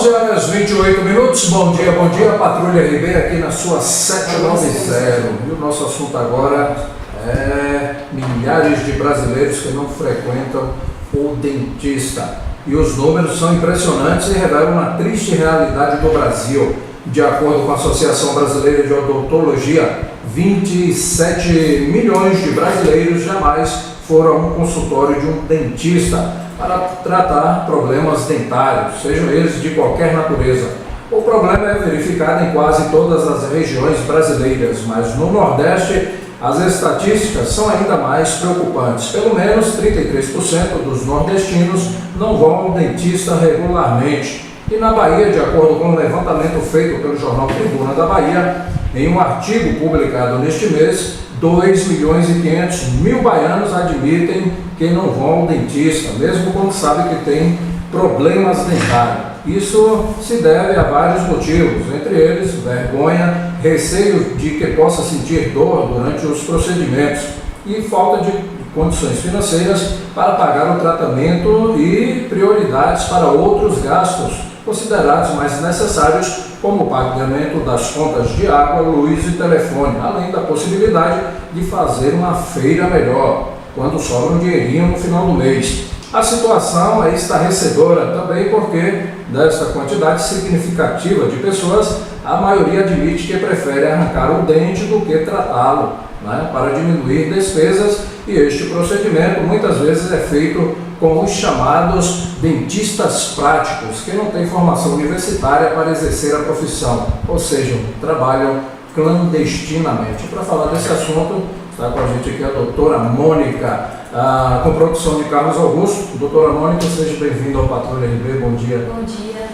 11h28. Bom dia, Patrulha RB aqui na sua 790. E o nosso assunto agora é milhares de brasileiros que não frequentam o dentista. E os números são impressionantes e revelam uma triste realidade do Brasil. De acordo com a Associação Brasileira de Odontologia, 27 milhões de brasileiros jamais foram a um consultório de um dentista para tratar problemas dentários, sejam eles de qualquer natureza. O problema é verificado em quase todas as regiões brasileiras, mas no Nordeste as estatísticas são ainda mais preocupantes. Pelo menos 33% dos nordestinos não vão ao dentista regularmente. E na Bahia, de acordo com um levantamento feito pelo jornal Tribuna da Bahia, em um artigo publicado neste mês, 2.500.000 baianos admitem que não vão ao dentista, mesmo quando sabem que tem problemas dentários. Isso se deve a vários motivos, entre eles vergonha, receio de que possa sentir dor durante os procedimentos e falta de condições financeiras para pagar o tratamento e prioridades para outros gastos considerados mais necessários, como o pagamento das contas de água, luz e telefone, além da possibilidade de fazer uma feira melhor, quando sobra um dinheirinho no final do mês. A situação é estarrecedora também porque, desta quantidade significativa de pessoas, a maioria admite que prefere arrancar o dente do que tratá-lo, para diminuir despesas, e este procedimento muitas vezes é feito com os chamados dentistas práticos, que não têm formação universitária para exercer a profissão, ou seja, trabalham clandestinamente. Para falar desse assunto, está com a gente aqui a doutora Mônica, com produção de Carlos Augusto. Doutora Mônica, seja bem-vinda ao Patrulha RB, bom dia. Bom dia.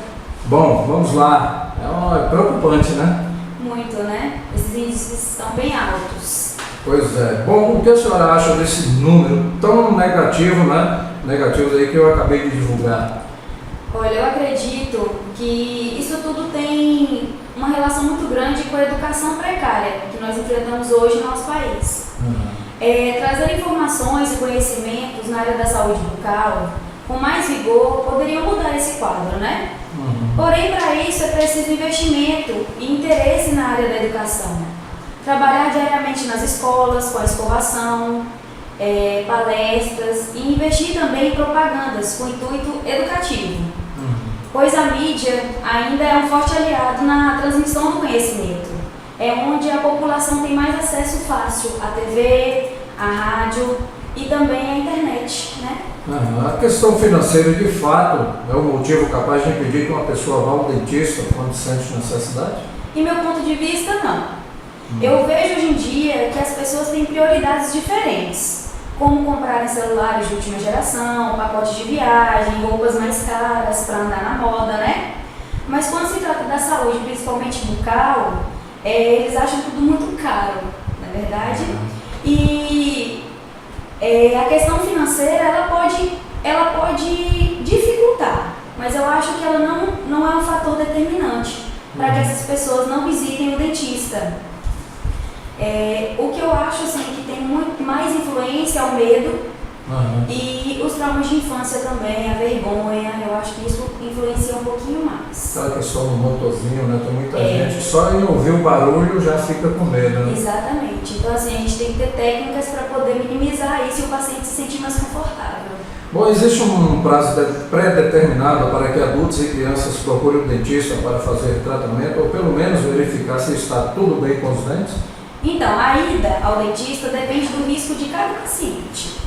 Bom, vamos lá. É preocupante, né? Muito, né? Esses índices estão bem altos. Pois é. Bom, o que a senhora acha desse número tão negativo, né? Negativo aí que eu acabei de divulgar. Olha, eu acredito que isso tudo tem uma relação muito grande com a educação precária que nós enfrentamos hoje no nosso país. Trazer informações e conhecimentos na área da saúde bucal com mais vigor poderiam mudar esse quadro, né? Porém, para isso é preciso investimento e interesse na área da educação. Trabalhar diariamente nas escolas com a escovação, palestras e investir também em propagandas com intuito educativo, pois a mídia ainda é um forte aliado na transmissão do conhecimento. É onde a população tem mais acesso fácil à TV, à rádio e também à internet, né? A questão financeira, de fato, é um motivo capaz de impedir que uma pessoa vá ao dentista quando sente necessidade? Em meu ponto de vista, não. Eu vejo hoje em dia que as pessoas têm prioridades diferentes, como comprarem celulares de última geração, pacotes de viagem, roupas mais caras para andar na moda, né? Mas quando se trata da saúde, principalmente bucal, eles acham tudo muito caro, não é verdade? E a questão financeira, ela pode dificultar, mas eu acho que ela não é um fator determinante para que essas pessoas não visitem o dentista. O que eu acho assim, que tem muito mais influência é o medo e os traumas de infância também, a vergonha. Eu acho que isso influencia um pouquinho mais. Aquela questão do motorzinho, né? Tem muita gente só em ouvir o barulho já fica com medo, né? Exatamente. Então assim, a gente tem que ter técnicas para poder minimizar isso e o paciente se sentir mais confortável. Bom, existe um prazo pré-determinado para que adultos e crianças procurem o dentista para fazer tratamento ou pelo menos verificar se está tudo bem com os dentes? Então, a ida ao dentista depende do risco de cada paciente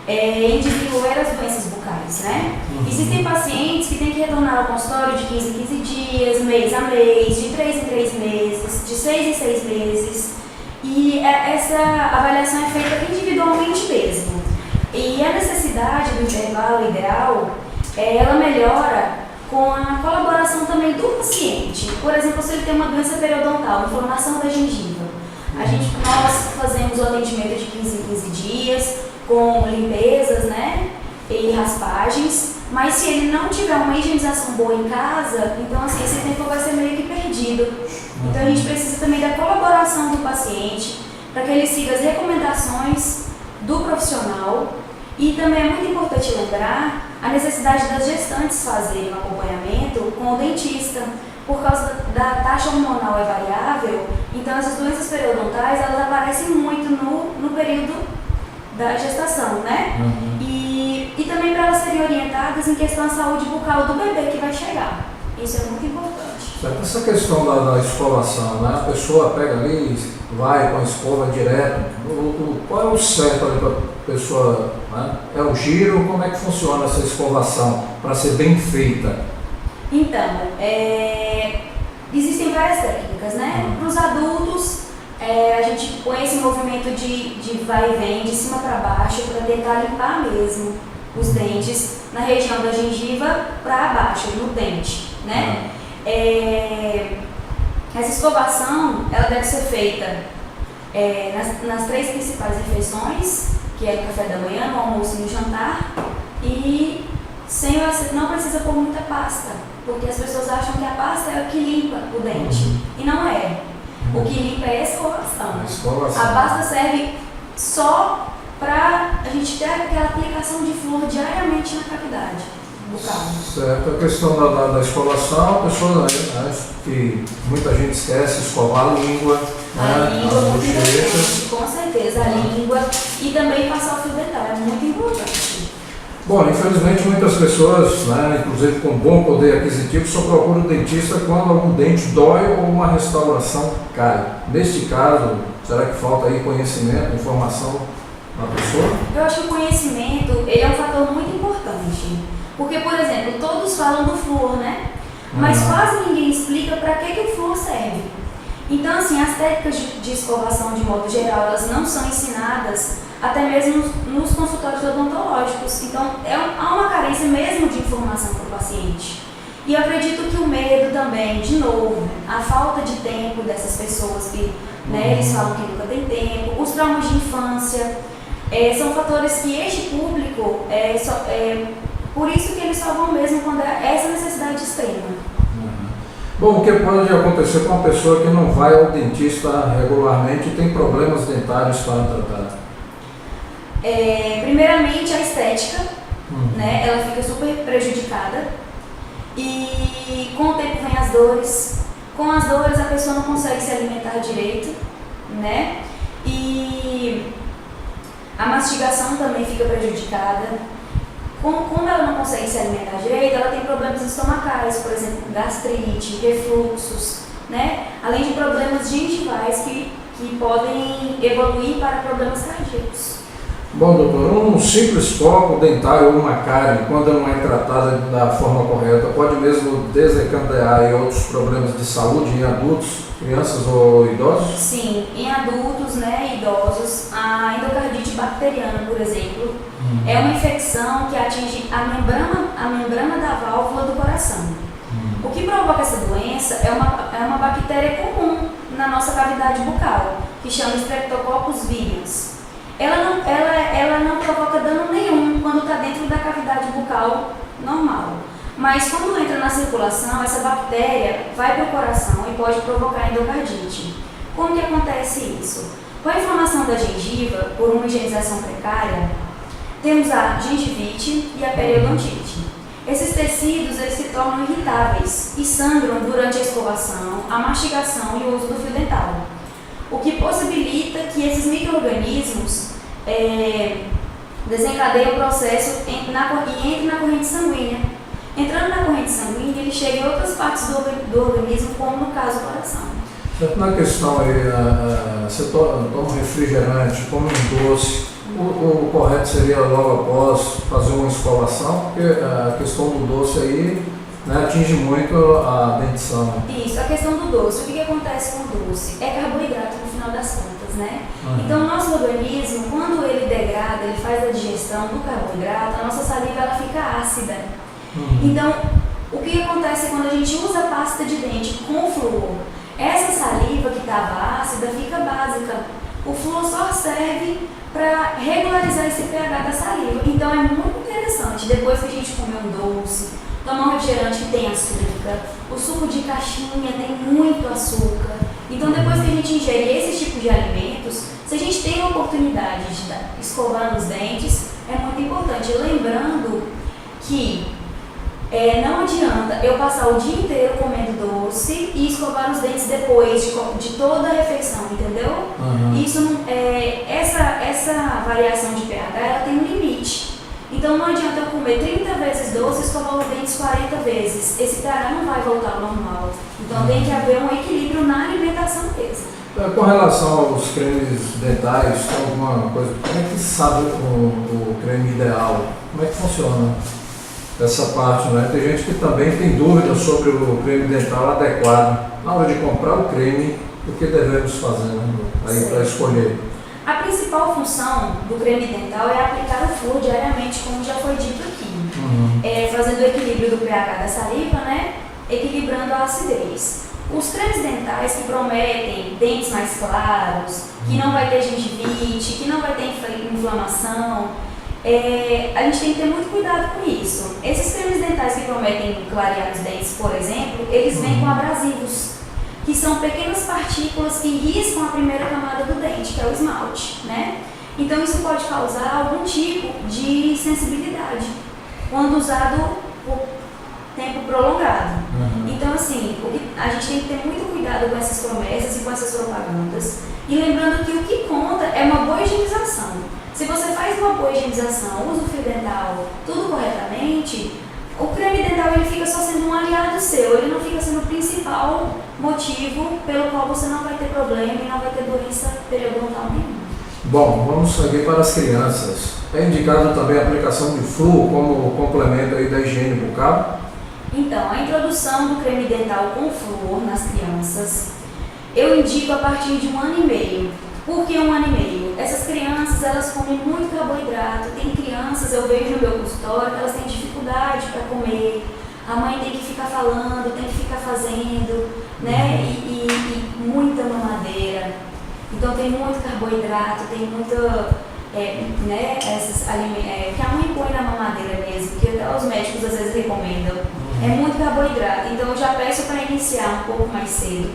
em desenvolver as doenças bucais, né? Existem pacientes que têm que retornar ao consultório de 15 em 15 dias, mês a mês, de 3 em 3 meses, de 6 em 6 meses. E essa avaliação é feita individualmente mesmo. E a necessidade do intervalo ideal, ela melhora com a colaboração também do paciente. Por exemplo, se ele tem uma doença periodontal, inflamação da gengiva, nós fazemos o atendimento de 15 em 15 dias, com limpezas, né, e raspagens, mas se ele não tiver uma higienização boa em casa, então assim, esse tempo vai ser meio que perdido. Então a gente precisa também da colaboração do paciente, para que ele siga as recomendações do profissional E também é muito importante lembrar a necessidade das gestantes fazerem um acompanhamento com o dentista, por causa da taxa hormonal é variável, então essas doenças periodontais elas aparecem muito no período da gestação, né? E também para elas serem orientadas em questão da saúde bucal do bebê que vai chegar. Isso é muito importante. Certo. Essa questão da escovação, né? A pessoa pega ali, vai com a escova direto. Qual é o certo ali para a pessoa? Né? É o giro? Como é que funciona essa escovação para ser bem feita? Então, existem várias técnicas, né? Para os adultos, a gente põe esse movimento de vai e vem, de cima para baixo, para tentar limpar mesmo os dentes na região da gengiva para baixo, no dente, né? Essa escovação, ela deve ser feita nas 3 principais refeições, que é o café da manhã, no almoço e no jantar, e não precisa pôr muita pasta, porque as pessoas acham que a pasta é o que limpa o dente, e não é. O que limpa é a escovação. A pasta serve só para a gente ter aquela aplicação de flúor diariamente na cavidade bucal. Certo. A questão da escovação, a pessoa, né, que muita gente esquece, escovar a língua, A língua, as bochechas. com certeza, a língua, e também passar o fio dental, é muito importante. Bom, infelizmente muitas pessoas, né, inclusive com bom poder aquisitivo, só procuram o dentista quando algum dente dói ou uma restauração cai. Neste caso, será que falta aí conhecimento, informação na pessoa? Eu acho que o conhecimento ele é um fator muito importante. Porque, por exemplo, todos falam do flúor, né? Mas quase ninguém explica para que o flúor serve. Então, assim, as técnicas de escovação, de modo geral, elas não são ensinadas até mesmo nos consultórios odontológicos. Então, há uma carência mesmo de informação para o paciente. E eu acredito que o medo também, de novo, a falta de tempo dessas pessoas que, né, eles falam que nunca tem tempo, os traumas de infância, são fatores que este público, por isso que eles só vão mesmo quando é essa necessidade extrema. Bom, o que pode acontecer com uma pessoa que não vai ao dentista regularmente e tem problemas dentários para tratar? Primeiramente, a estética, né, ela fica super prejudicada e com o tempo vem as dores. Com as dores a pessoa não consegue se alimentar direito, né, e a mastigação também fica prejudicada. Como ela não consegue se alimentar direito, ela tem problemas estomacais, por exemplo, gastrite, refluxos, né, além de problemas gengivais que podem evoluir para problemas cardíacos. Bom, doutor, um simples foco dentário ou uma cárie, quando não é tratada da forma correta, pode mesmo desencadear aí outros problemas de saúde em adultos, crianças ou idosos? Sim, em adultos, né, idosos, a endocardite bacteriana, por exemplo, é uma infecção que atinge a membrana da válvula do coração. O que provoca essa doença é uma bactéria comum na nossa cavidade bucal, que chama Streptococcus virescens. Ela não provoca dano nenhum quando está dentro da cavidade bucal normal. Mas quando entra na circulação, essa bactéria vai para o coração e pode provocar endocardite. Como que acontece isso? Com a inflamação da gengiva, por uma higienização precária, temos a gengivite e a periodontite. Esses tecidos eles se tornam irritáveis e sangram durante a escovação, a mastigação e o uso do fio dental, o que possibilita que esses micro-organismos desencadeiem o processo e entrem na corrente sanguínea. Entrando na corrente sanguínea, ele chega em outras partes do organismo, como no caso o coração. Na questão aí, você toma um refrigerante, come um doce, o correto seria logo após fazer uma escovação, porque a questão do doce aí, né, atinge muito a dentição. Isso, a questão do doce. O que acontece com o doce? É carboidrato no final das contas, né? Então o nosso organismo, quando ele degrada, ele faz a digestão do carboidrato, a nossa saliva ela fica ácida. Então, o que acontece quando a gente usa pasta de dente com flúor? Essa saliva que estava ácida fica básica. O flúor só serve para regularizar esse pH da saliva. Então é muito interessante, depois que a gente comer um doce, tomar um refrigerante que tem açúcar, o suco de caixinha tem muito açúcar. Então depois que a gente ingere esse tipo de alimentos, se a gente tem a oportunidade de escovar nos dentes, é muito importante. Lembrando que não adianta eu passar o dia inteiro comendo doce e escovar os dentes depois de toda a refeição, entendeu? Isso não, essa variação de pH ela tem um limite. Então não adianta eu comer 30 vezes doce e escovar os dentes 40 vezes. Esse pH não vai voltar ao normal. Então tem que haver um equilíbrio na alimentação mesmo. Com relação aos cremes dentais, tem alguma coisa? Como é que sabe o creme ideal? Como é que funciona essa parte, né? Tem gente que também tem dúvidas sobre o creme dental adequado. Na hora de comprar o creme, o que devemos fazer, né? Aí para escolher? A principal função do creme dental é aplicar o flúor diariamente, como já foi dito aqui. Fazendo o equilíbrio do pH da saliva, né? Equilibrando a acidez. Os cremes dentais que prometem dentes mais claros, que não vai ter gengivite, que não vai ter inflamação, a gente tem que ter muito cuidado com isso. Esses cremes dentais que prometem clarear os dentes, por exemplo, eles vêm com abrasivos, que são pequenas partículas que riscam a primeira camada do dente, que é o esmalte, né? Então isso pode causar algum tipo de sensibilidade quando usado por tempo prolongado. Então assim, a gente tem que ter muito cuidado com essas promessas e com essas propagandas. E lembrando que o que conta é uma boa higienização. Se você faz uma boa higienização, usa o fio dental, tudo corretamente, o creme dental ele fica só sendo um aliado seu, ele não fica sendo o principal motivo pelo qual você não vai ter problema e não vai ter doença periodontal nenhuma. Bom, vamos seguir para as crianças. É indicado também a aplicação de flúor como complemento aí da higiene bucal? Então, a introdução do creme dental com flúor nas crianças, eu indico a partir de 1 ano e meio. Por que 1 ano e meio? Essas crianças, elas comem muito carboidrato. Tem crianças, eu vejo no meu consultório, que elas têm dificuldade para comer. A mãe tem que ficar falando, tem que ficar fazendo, né? E muita mamadeira. Então tem muito carboidrato, tem muita, né? Que a mãe põe na mamadeira mesmo, que até os médicos às vezes recomendam. É muito carboidrato. Então eu já peço para iniciar um pouco mais cedo.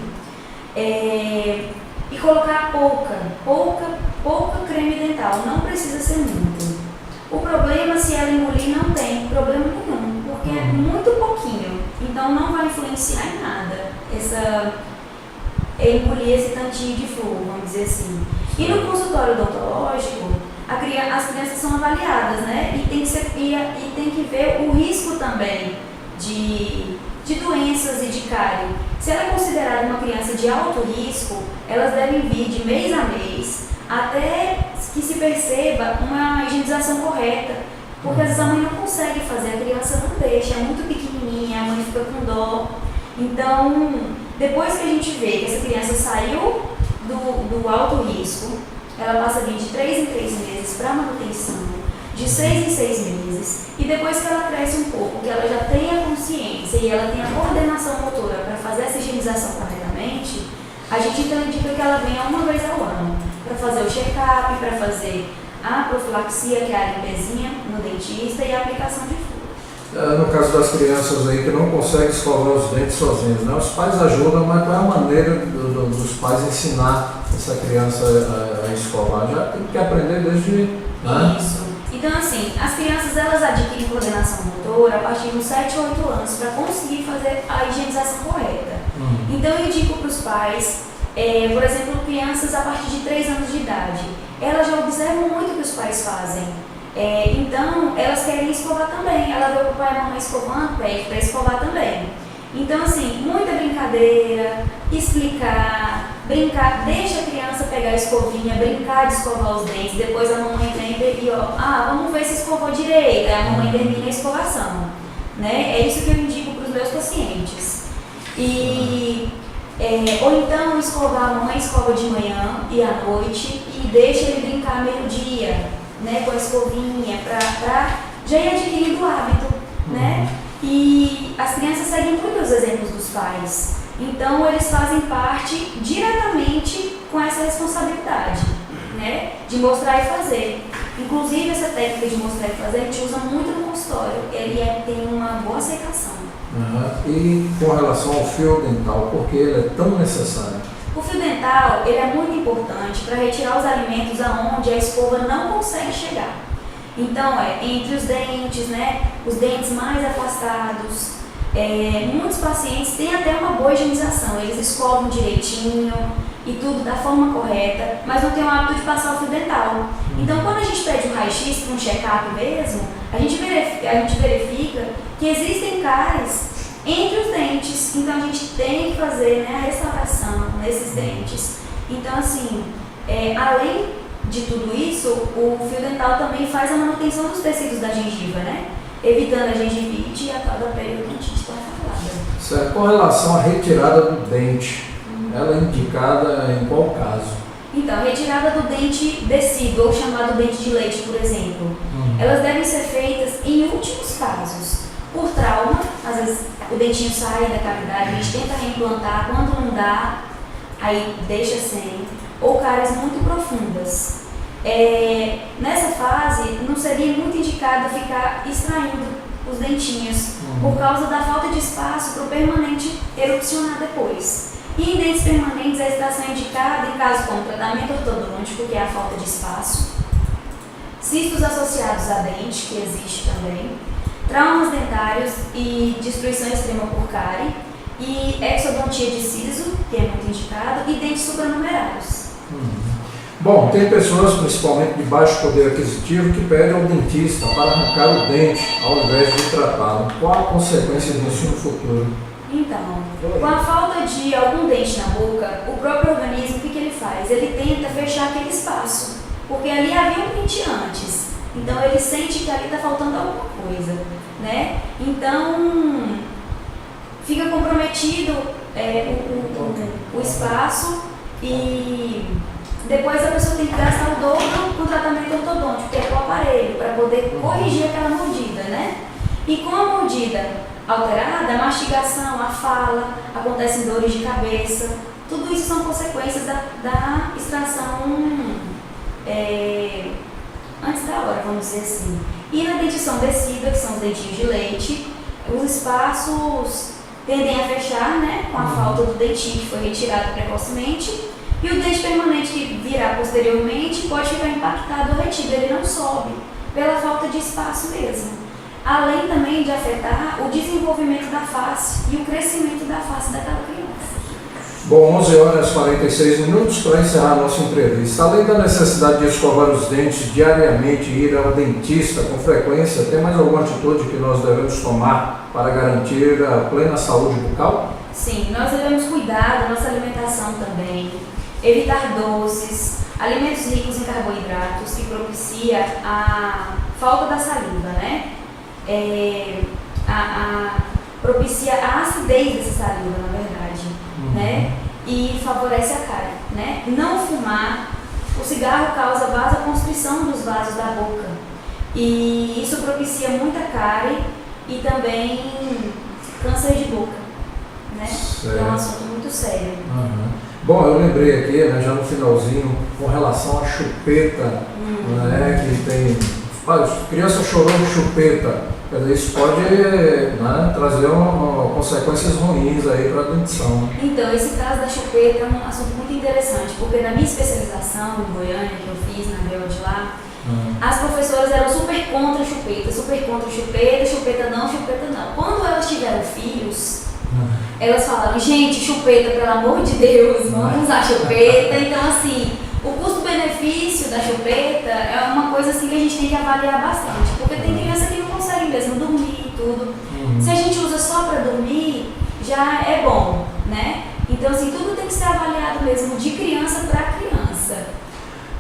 E colocar pouca creme dental, não precisa ser muito. O problema, se ela engolir, não tem problema nenhum, porque é muito pouquinho, então não vai influenciar em nada engolir esse tantinho de flúor, vamos dizer assim. E no consultório odontológico, as crianças são avaliadas, né? E tem que ver o risco também de doenças e de cárie. Se ela é considerada uma criança de alto risco, elas devem vir de mês a mês até que se perceba uma higienização correta, porque às vezes a mãe não consegue fazer, a criança não deixa, é muito pequenininha, a mãe fica com dó. Então, depois que a gente vê que essa criança saiu do alto risco, ela passa a vir de 3 em 3 meses para manutenção, de 6 em 6 meses, e depois que ela cresce um pouco, que ela já tem a consciência e ela tem a coordenação motora para fazer essa higienização corretamente, a gente então indica que ela venha uma vez ao ano, para fazer o check-up, para fazer a profilaxia, que é a limpezinha no dentista, e a aplicação de flúor. No caso das crianças aí que não conseguem escovar os dentes sozinhos, né? Os pais ajudam, mas qual é a maneira dos pais ensinar essa criança a escovar? Já tem que aprender desde... Né? Isso. Então, assim, as crianças elas adquirem coordenação motora a partir dos 7 ou 8 anos para conseguir fazer a higienização correta. Então, eu indico para os pais, por exemplo, crianças a partir de 3 anos de idade, elas já observam muito o que os pais fazem. Então, elas querem escovar também. Ela vê o papai e a mamãe escovando, pede para escovar também. Então, assim, muita brincadeira, explicar, brincar, deixa a criança pegar a escovinha, brincar de escovar os dentes, depois a mamãe vem e vamos ver se escovou direito, aí a mamãe termina a escovação, né? É isso que eu indico para os meus pacientes. Ou então escovar, a mamãe escova de manhã e à noite e deixa ele brincar meio-dia, né, com a escovinha, para já ir adquirindo o hábito, né? E as crianças seguem muito os exemplos dos pais, então eles fazem parte diretamente com essa responsabilidade, né, de mostrar e fazer. Inclusive essa técnica de mostrar e fazer a gente usa muito no consultório, ele tem uma boa aceitação. E com relação ao fio dental, por que ele é tão necessário? O fio dental ele é muito importante para retirar os alimentos aonde a escova não consegue chegar. Então, entre os dentes, né? Os dentes mais afastados. Muitos pacientes têm até uma boa higienização, eles escovam direitinho e tudo da forma correta, mas não tem o hábito de passar o fio dental. Então, quando a gente pede um raio-x para um check-up mesmo, a gente verifica que existem cáries entre os dentes, então a gente tem que fazer, né, a restauração nesses dentes. Então, assim, além de tudo isso, o fio dental também faz a manutenção dos tecidos da gengiva, né? Evitando a gengivite e a tal da periodontite tão falada. Certo. Com relação à retirada do dente, ela é indicada em qual caso? Então, retirada do dente descido, ou chamado dente de leite, por exemplo, elas devem ser feitas em últimos casos. Por trauma, às vezes o dentinho sai da cavidade, a gente tenta reimplantar, quando não dá, aí deixa sem, ou cáries muito profundas. Nessa fase, não seria muito indicado ficar extraindo os dentinhos, por causa da falta de espaço para o permanente erupcionar depois. E em dentes permanentes, a extração é indicada em caso como tratamento ortodôntico, que é a falta de espaço, cistos associados a dente, que existe também, traumas dentários e destruição extrema por cárie, e exodontia de siso, que é muito indicado, e dentes supranumerados. Bom, tem pessoas, principalmente de baixo poder aquisitivo, que pedem ao dentista para arrancar o dente ao invés de tratá-lo. Qual a consequência disso no futuro? Então, com a falta de algum dente na boca, o próprio organismo, o que ele faz? Ele tenta fechar aquele espaço, porque ali havia um dente antes. Então, ele sente que ali está faltando alguma coisa, né? Então, fica comprometido o espaço e depois a pessoa tem que gastar o dobro com o tratamento ortodôntico, que é com o aparelho, para poder corrigir aquela mordida, né? E com a mordida alterada, a mastigação, a fala, acontecem dores de cabeça, tudo isso são consequências da extração antes da hora, vamos dizer assim. E na dentição descida, que são os dentinhos de leite, os espaços tendem a fechar, né, com a falta do dentinho que foi retirado precocemente, e o dente permanente que virá posteriormente pode ficar impactado ou retido, ele não sobe, pela falta de espaço mesmo. Além também de afetar o desenvolvimento da face e o crescimento da face daquela criança. Bom, 11 horas e 46 minutos para encerrar a nossa entrevista. Além da necessidade de escovar os dentes diariamente e ir ao dentista com frequência, tem mais alguma atitude que nós devemos tomar para garantir a plena saúde bucal? Sim, nós devemos cuidar da nossa alimentação também, evitar doces, alimentos ricos em carboidratos, que propicia a falta da saliva, né? Propicia a acidez dessa saliva, na verdade, né? E favorece a cárie, né? Não fumar, o cigarro causa vasoconstrição dos vasos da boca e isso propicia muita cárie e também câncer de boca, né? É um assunto muito sério. Bom, eu lembrei aqui, né, já no finalzinho, com relação à chupeta, né, que tem criança chorando chupeta, quer dizer, isso pode, né, trazer consequências ruins aí para a dentição. Então, esse caso da chupeta é um assunto muito interessante, porque na minha especialização em Goiânia, que eu fiz na BO de lá, as professoras eram super contra chupeta, chupeta não. Quando elas tiveram filhos, elas falaram, gente, chupeta, pelo amor de Deus, vamos usar chupeta. Então, assim, o custo-benefício da chupeta é uma coisa assim que a gente tem que avaliar bastante, porque tem criança que não consegue mesmo dormir e tudo. Se a gente usa só para dormir, já é bom, né? Então, assim, tudo tem que ser avaliado mesmo de criança para criança.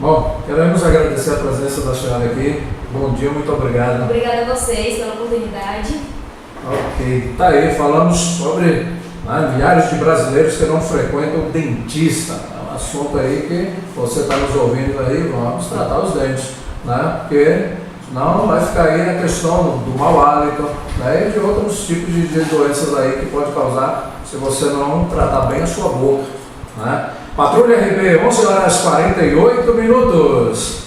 Bom, queremos agradecer a presença da senhora aqui. Bom dia, muito obrigado. Obrigada a vocês pela oportunidade. Ok, tá aí, falamos sobre milhares de brasileiros que não frequentam o dentista. É um assunto aí que você está nos ouvindo aí, vamos tratar os dentes, né? Porque senão vai ficar aí na questão do mau hálito, né? E de outros tipos de doenças aí que pode causar se você não tratar bem a sua boca, né? Patrulha RB, 11 horas e 48 minutos.